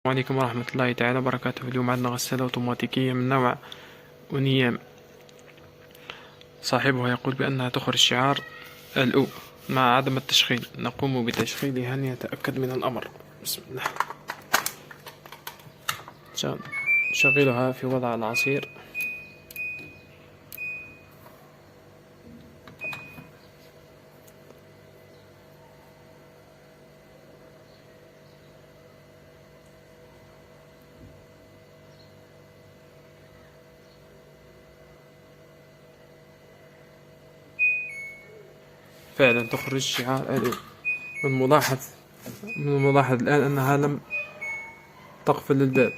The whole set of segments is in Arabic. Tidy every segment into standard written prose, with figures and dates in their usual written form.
عليكم ورحمة الله تعالى وبركاته. اليوم عندنا غسالة أوتوماتيكية من نوع أونيام، صاحبها يقول بأنها تخرج شعار الأو مع عدم التشغيل. نقوم بتشغيلها لنتأكد من الأمر. بسم الله. نشغلها في وضع العصير. فعلا تخرج شعار الأو. من الملاحظ الآن أنها لم تقفل الباب.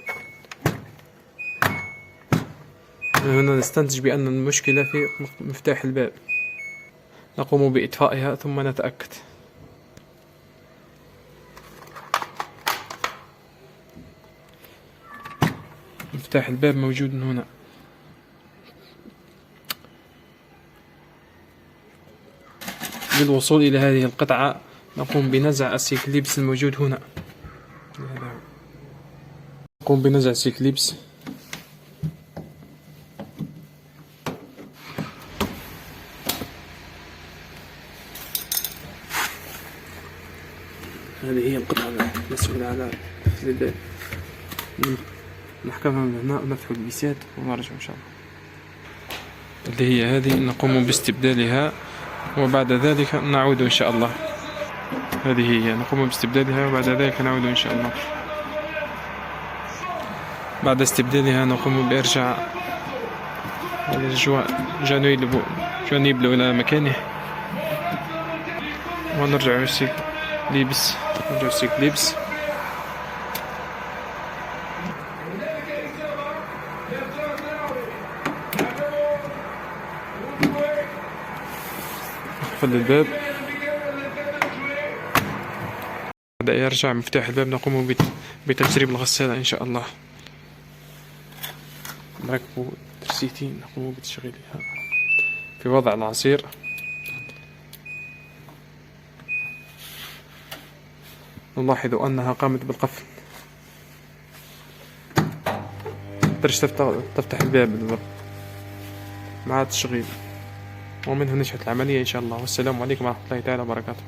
هنا نستنتج بأن المشكلة في مفتاح الباب. نقوم بإطفائها ثم نتأكد. مفتاح الباب موجود هنا. للوصول إلى هذه القطعة نقوم بنزع السيكليبس الموجود هنا. نقوم بنزع السيكليبس. هذه هي القطعة المسؤولة على قفل الباب. نحكمها من هنا ونفتح البيسات ونرجع إن شاء الله. اللي هي هذه نقوم باستبدالها وبعد ذلك نعود إن شاء الله. هذه هي نقوم باستبدالها وبعد ذلك نعود إن شاء الله. بعد استبدالها نقوم بإرجاع الجانب إلى مكانه ونرجع السيكليبس. نقفل الباب. بعد أن يرجع مفتاح الباب نقوم بتجريب الغسالة إن شاء الله. نركب ترسيتين نقوم بتشغيلها في وضع العصير. نلاحظ أنها قامت بالقفل. تقدرش تفتح الباب بالضبط مع التشغيل، ومنه نجحت العملية إن شاء الله. والسلام عليكم ورحمة الله تعالى وبركاته.